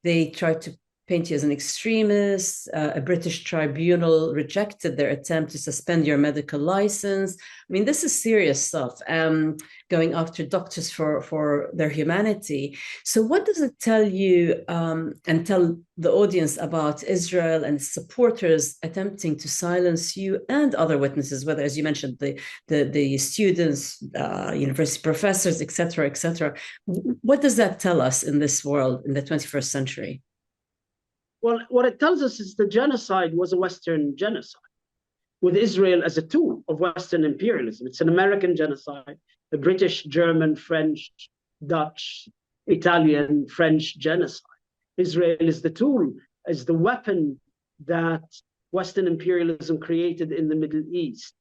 They tried to paint you as an extremist. A British tribunal rejected their attempt to suspend your medical license. I mean, this is serious stuff, going after doctors for their humanity. So what does it tell you and tell the audience about Israel and supporters attempting to silence you and other witnesses, whether, as you mentioned, the students, university professors, et cetera, What does that tell us in this world, in the 21st century? Well, what it tells us is the genocide was a Western genocide, with Israel as a tool of Western imperialism. It's an American genocide, the British, German, French, Dutch, Italian, French genocide. Israel is the tool, is the weapon that Western imperialism created in the Middle East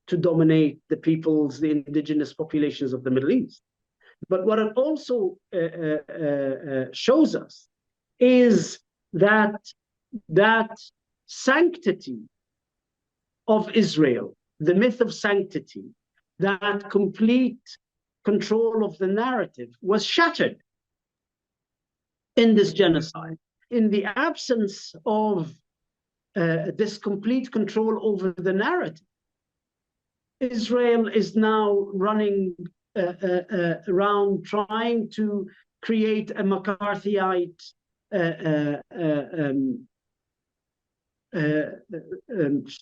to dominate the peoples, the indigenous populations of the Middle East. But what it also shows us is that sanctity of Israel, the myth of sanctity, that complete control of the narrative was shattered in this genocide. In the absence of this complete control over the narrative, Israel is now running around trying to create a McCarthyite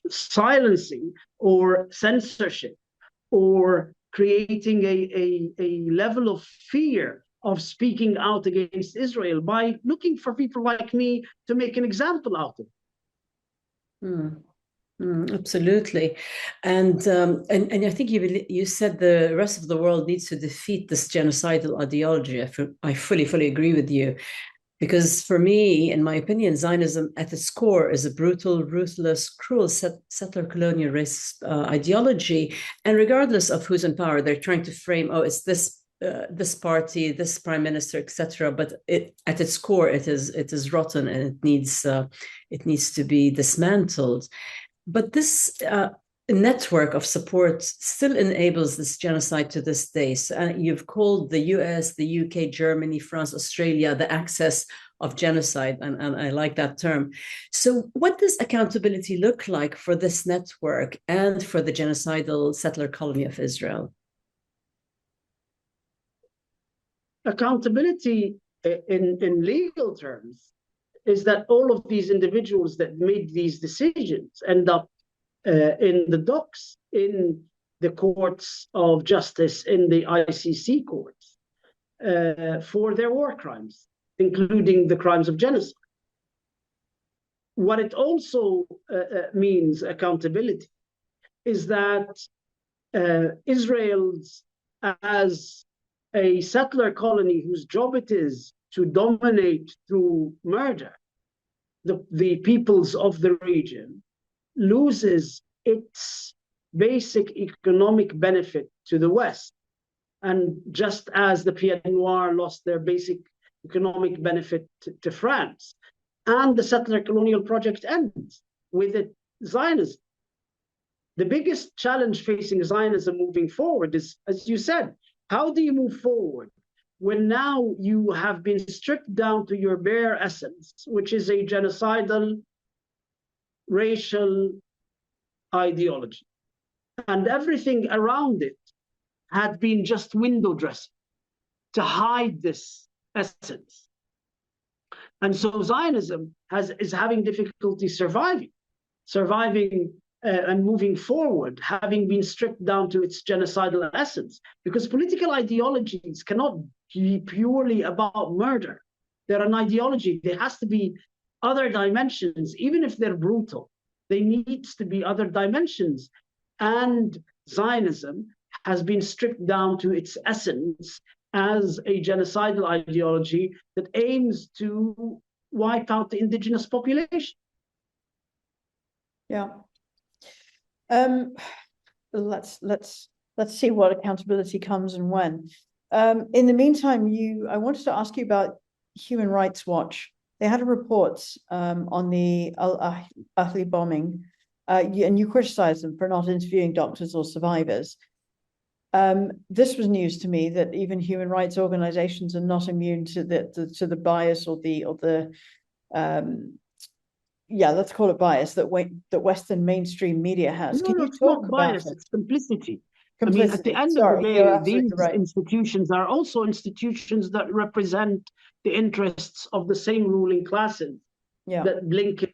silencing or censorship, or creating a level of fear of speaking out against Israel by looking for people like me to make an example out of it. Absolutely, and I think you said the rest of the world needs to defeat this genocidal ideology. I fully agree with you. Because for me, in my opinion, Zionism at its core is a brutal, ruthless, cruel settler colonial racist ideology. And regardless of who's in power, they're trying to frame, it's this party, this prime minister, etc. But at its core, it is rotten, and it needs to be dismantled. But this network of support still enables this genocide to this day. So, you've called the US, the UK, Germany, France, Australia, the axis of genocide, and I like that term. So what does accountability look like for this network and for the genocidal settler colony of Israel? Accountability in legal terms is that all of these individuals that made these decisions end up in the docks, in the courts of justice, in the ICC courts, for their war crimes, including the crimes of genocide. What it also means, accountability, is that Israel's, as a settler colony whose job it is to dominate through murder the peoples of the region, loses its basic economic benefit to the West. And just as the Pied Noir lost their basic economic benefit to France, and the settler colonial project ends with it, Zionism. The biggest challenge facing Zionism moving forward is, as you said, how do you move forward when now you have been stripped down to your bare essence, which is a genocidal, racial ideology, and everything around it had been just window dressing to hide this essence. And so Zionism is having difficulty surviving and moving forward, having been stripped down to its genocidal essence, because political ideologies cannot be purely about murder. They're an ideology. There has to be other dimensions, even if they're brutal. There needs to be other dimensions. And Zionism has been stripped down to its essence as a genocidal ideology that aims to wipe out the indigenous population. Yeah. Let's see what accountability comes and when. In the meantime, I wanted to ask you about Human Rights Watch. They had a report on the Al-Ahli bombing, and you criticized them for not interviewing doctors or survivors. This was news to me, that even human rights organizations are not immune to the bias or the let's call it bias that Western mainstream media has. Can you talk about bias, it? it's complicity. Complicity. I mean, at the end of the day, these institutions are also institutions that represent the interests of the same ruling classes that Blinken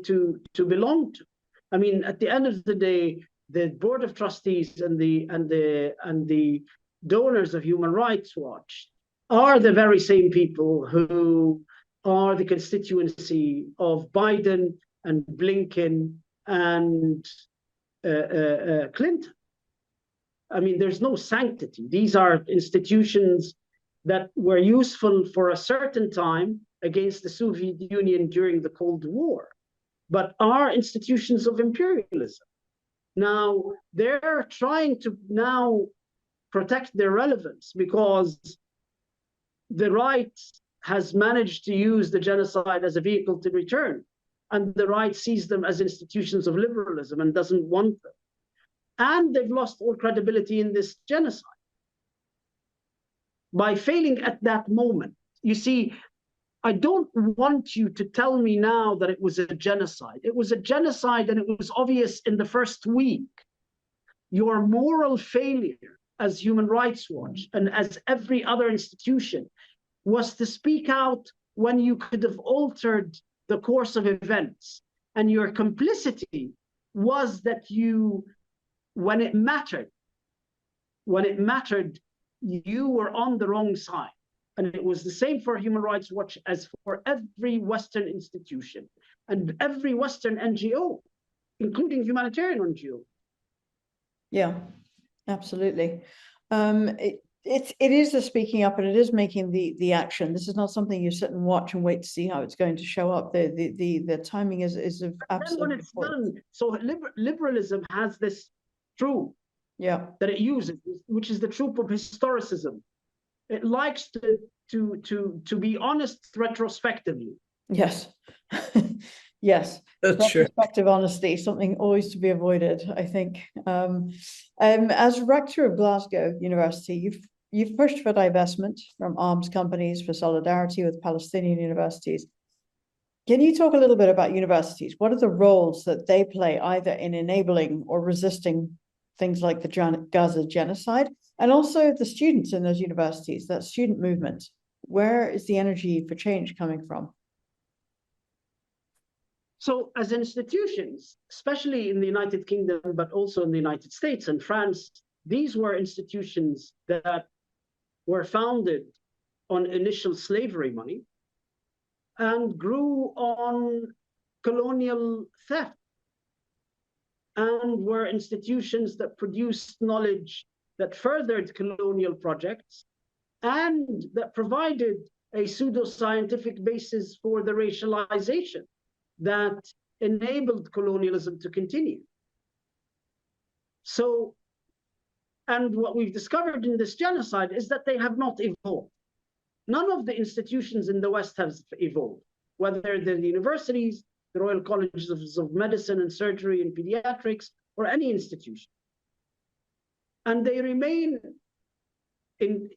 to belong to. I mean, at the end of the day, the Board of Trustees and the donors of Human Rights Watch are the very same people who are the constituency of Biden and Blinken and Clinton. I mean, there's no sanctity. These are institutions that were useful for a certain time against the Soviet Union during the Cold War, but are institutions of imperialism. Now, they're trying to now protect their relevance because the right has managed to use the genocide as a vehicle to return, and the right sees them as institutions of liberalism and doesn't want them. And they've lost all credibility in this genocide by failing at that moment. You see, I don't want you to tell me now that it was a genocide. It was a genocide, and it was obvious in the first week. Your moral failure as Human Rights Watch and as every other institution was to speak out when you could have altered the course of events. And your complicity was that you, when it mattered, you were on the wrong side. And it was the same for Human Rights Watch as for every Western institution and every Western NGO, including humanitarian NGO. Yeah, absolutely. It is the speaking up, and it is making the action. This is not something you sit and watch and wait to see how it's going to show up. The timing is of absolute when it's done, so liberalism has this trope that it uses, which is the trope of historicism. It likes to be honest retrospectively. Yes. Yes, that's true. Retrospective honesty, something always to be avoided, I think. As rector of Glasgow University, you've pushed for divestment from arms companies for solidarity with Palestinian universities. Can you talk a little bit about universities? What are the roles that they play, either in enabling or resisting things like the Gaza genocide, and also the students in those universities, that student movement? Where is the energy for change coming from? So as institutions, especially in the United Kingdom, but also in the United States and France, these were institutions that were founded on initial slavery money and grew on colonial theft, and were institutions that produced knowledge that furthered colonial projects and that provided a pseudo-scientific basis for the racialization that enabled colonialism to continue. So, and what we've discovered in this genocide is that they have not evolved. None of the institutions in the West have evolved, whether they're the universities, the Royal Colleges of Medicine and Surgery and Pediatrics, or any institution. And they remain in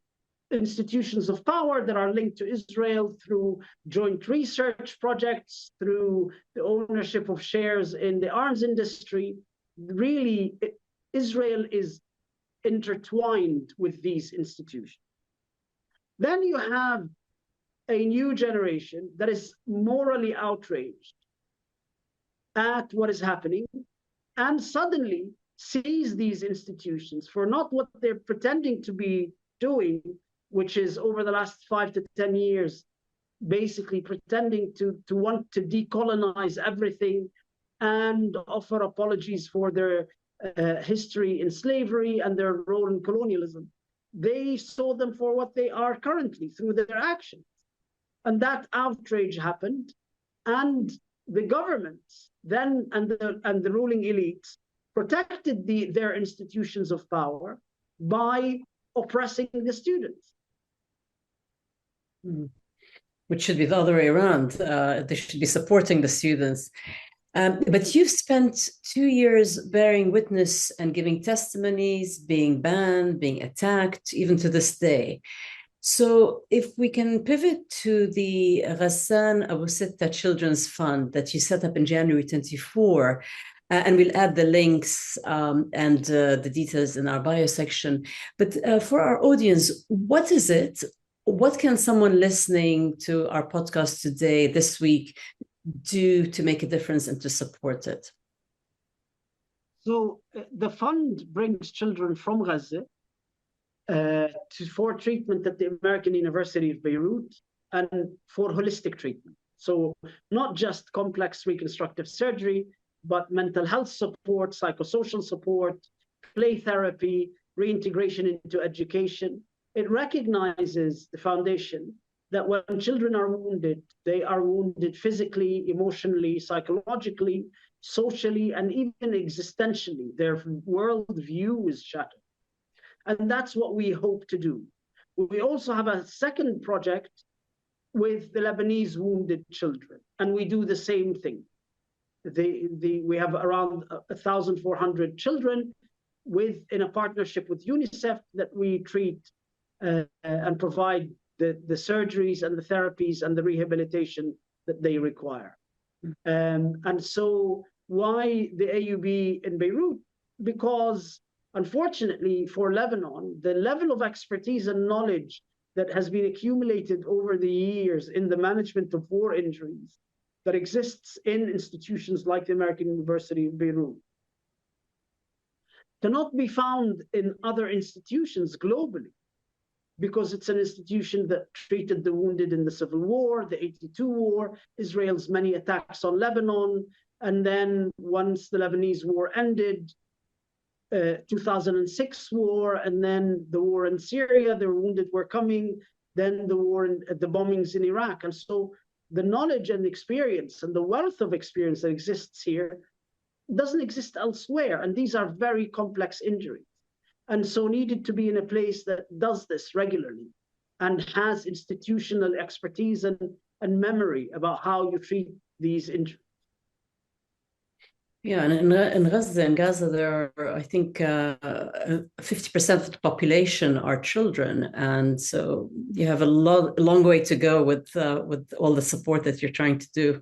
institutions of power that are linked to Israel through joint research projects, through the ownership of shares in the arms industry. Really, Israel is intertwined with these institutions. Then you have a new generation that is morally outraged at what is happening and suddenly sees these institutions for not what they're pretending to be doing, which is over the last 5 to 10 years, basically pretending to want to decolonize everything and offer apologies for their history in slavery and their role in colonialism. They saw them for what they are currently through their actions. And that outrage happened, and the governments then and the ruling elites protected their institutions of power by oppressing the students. Which should be the other way around. They should be supporting the students. But you've spent 2 years bearing witness and giving testimonies, being banned, being attacked, even to this day. So if we can pivot to the Ghassan Abu-Sittah Children's Fund that you set up in January 24, and we'll add the links and the details in our bio section. But for our audience, what is it? What can someone listening to our podcast today, this week, do to make a difference and to support it? So the fund brings children from Gaza for treatment at the American University of Beirut and for holistic treatment. So not just complex reconstructive surgery, but mental health support, psychosocial support, play therapy, reintegration into education. It recognizes the foundation that when children are wounded, they are wounded physically, emotionally, psychologically, socially, and even existentially. Their worldview is shattered. And that's what we hope to do. We also have a second project with the Lebanese wounded children, and we do the same thing. We have around 1,400 children in a partnership with UNICEF that we treat and provide the surgeries and the therapies and the rehabilitation that they require. And so why the AUB in Beirut? Because unfortunately for Lebanon, the level of expertise and knowledge that has been accumulated over the years in the management of war injuries that exists in institutions like the American University of Beirut cannot be found in other institutions globally, because it's an institution that treated the wounded in the Civil War, the 82 war, Israel's many attacks on Lebanon, and then once the Lebanese war ended, 2006 war, and then the war in Syria, the wounded were coming, then the war, the bombings in Iraq. And so the knowledge and experience and the wealth of experience that exists here doesn't exist elsewhere. And these are very complex injuries. And so needed to be in a place that does this regularly and has institutional expertise and memory about how you treat these injuries. Yeah, and in Gaza, there are, I think, 50% of the population are children, and so you have a long way to go with all the support that you're trying to do.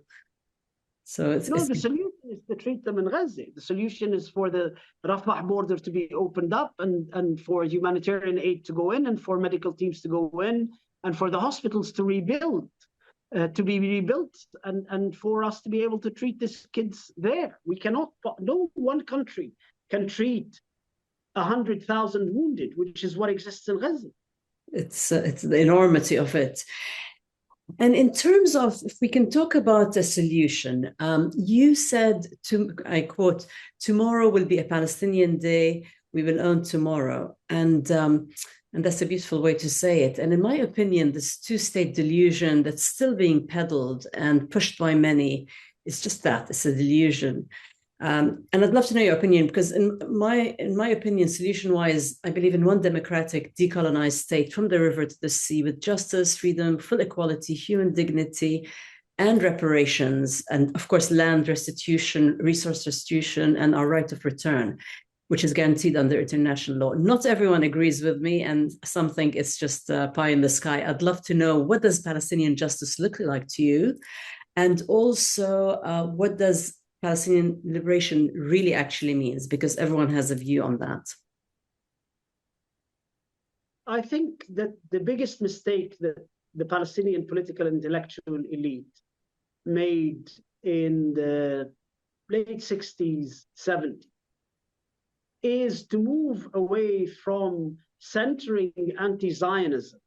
So the solution is to treat them in Gaza. The solution is for the Rafah border to be opened up and for humanitarian aid to go in and for medical teams to go in and for the hospitals to rebuild. To be rebuilt and for us to be able to treat these kids there. We cannot, no one country can treat 100,000 wounded, which is what exists in Gaza. It's the enormity of it. And in terms of, if we can talk about a solution, you said, I quote, "Tomorrow will be a Palestinian day. We will own tomorrow." And that's a beautiful way to say it. And in my opinion, this two-state delusion that's still being peddled and pushed by many is just that, it's a delusion. And I'd love to know your opinion, because in my opinion, solution-wise, I believe in one democratic, decolonized state from the river to the sea with justice, freedom, full equality, human dignity, and reparations, and of course, land restitution, resource restitution, and our right of return, which is guaranteed under international law. Not everyone agrees with me, and some think it's just pie in the sky. I'd love to know, what does Palestinian justice look like to you? And also, what does Palestinian liberation really actually means? Because everyone has a view on that. I think that the biggest mistake that the Palestinian political intellectual elite made in the late 60s, 70s, is to move away from centering anti-Zionism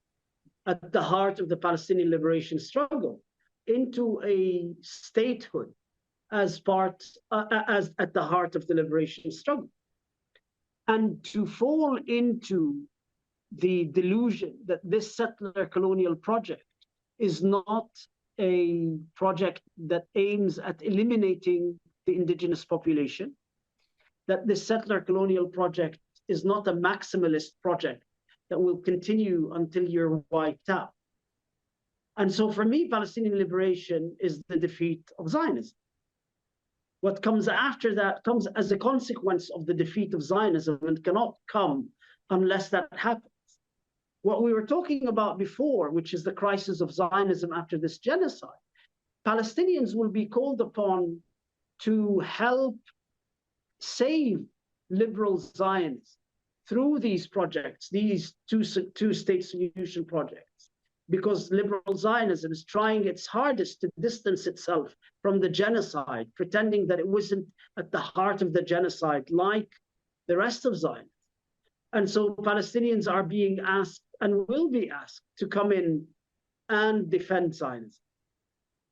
at the heart of the Palestinian liberation struggle into a statehood as at the heart of the liberation struggle. And to fall into the delusion that this settler colonial project is not a project that aims at eliminating the indigenous population, that this settler colonial project is not a maximalist project that will continue until you're wiped out. And so for me, Palestinian liberation is the defeat of Zionism. What comes after that comes as a consequence of the defeat of Zionism and cannot come unless that happens. What we were talking about before, which is the crisis of Zionism after this genocide, Palestinians will be called upon to help save liberal Zionism through these projects, these two-state solution projects, because liberal Zionism is trying its hardest to distance itself from the genocide, pretending that it wasn't at the heart of the genocide like the rest of Zionism. And so Palestinians are being asked and will be asked to come in and defend Zionism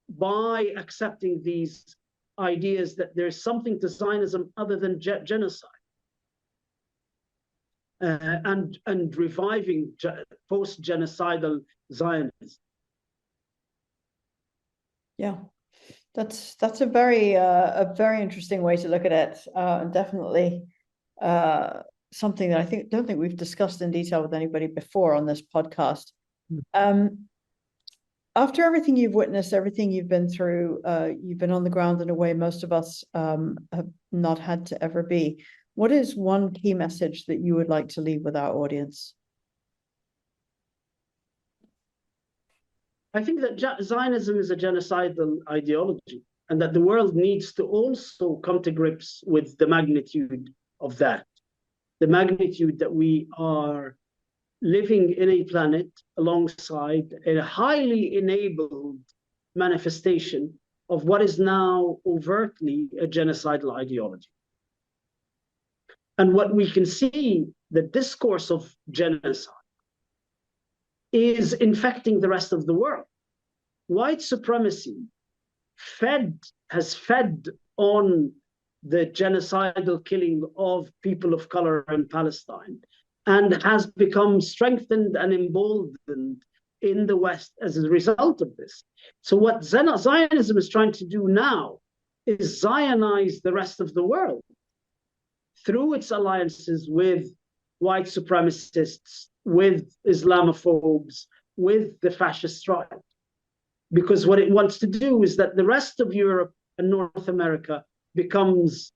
by accepting these ideas that there's something to Zionism other than genocide. And reviving post-genocidal Zionism. Yeah, that's a very interesting way to look at it, and definitely something that I don't think we've discussed in detail with anybody before on this podcast. After everything you've witnessed, everything you've been through, you've been on the ground in a way most of us have not had to ever be. What is one key message that you would like to leave with our audience? I think that Zionism is a genocidal ideology, and that the world needs to also come to grips with the magnitude of that. The magnitude that we are living in a planet alongside a highly enabled manifestation of what is now overtly a genocidal ideology. And what we can see, the discourse of genocide is infecting the rest of the world. White supremacy has fed on the genocidal killing of people of color in Palestine and has become strengthened and emboldened in the West as a result of this. So what Zionism is trying to do now is Zionize the rest of the world through its alliances with white supremacists, with Islamophobes, with the fascist right. Because what it wants to do is that the rest of Europe and North America becomes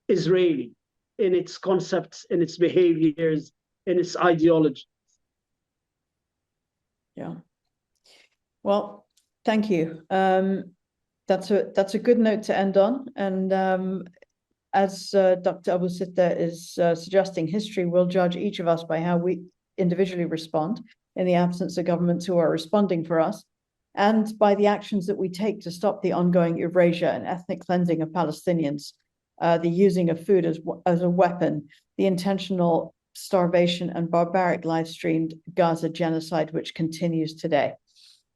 Israeli in its concepts, in its behaviors, in its ideology. Yeah. Well, thank you. That's a good note to end on. And as Dr. Abu-Sittah is suggesting, history will judge each of us by how we individually respond in the absence of governments who are responding for us, and by the actions that we take to stop the ongoing erasure and ethnic cleansing of Palestinians, the using of food as a weapon, the intentional starvation and barbaric live-streamed Gaza genocide, which continues today.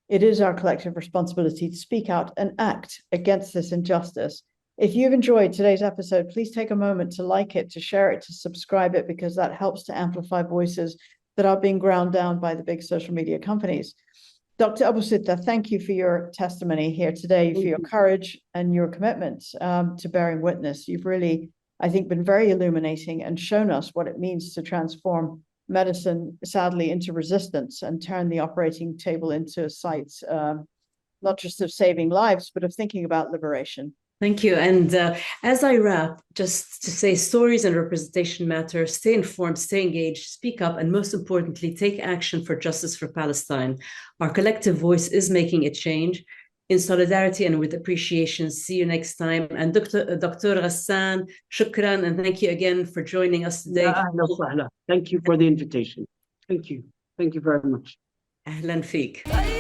It is our collective responsibility to speak out and act against this injustice. If you've enjoyed today's episode, please take a moment to like it, to share it, to subscribe it, because that helps to amplify voices that are being ground down by the big social media companies. Dr. Abu-Sittah, thank you for your testimony here today, for your courage and your commitment to bearing witness. You've really, I think, been very illuminating and shown us what it means to transform medicine, sadly, into resistance and turn the operating table into sites, not just of saving lives, but of thinking about liberation. Thank you. And as I wrap, just to say stories and representation matter, stay informed, stay engaged, speak up, and most importantly, take action for justice for Palestine. Our collective voice is making a change. In solidarity and with appreciation, see you next time. And Dr. Ghassan, shukran, and thank you again for joining us today. Thank you for the invitation. Thank you. Thank you very much. Ahlan feek.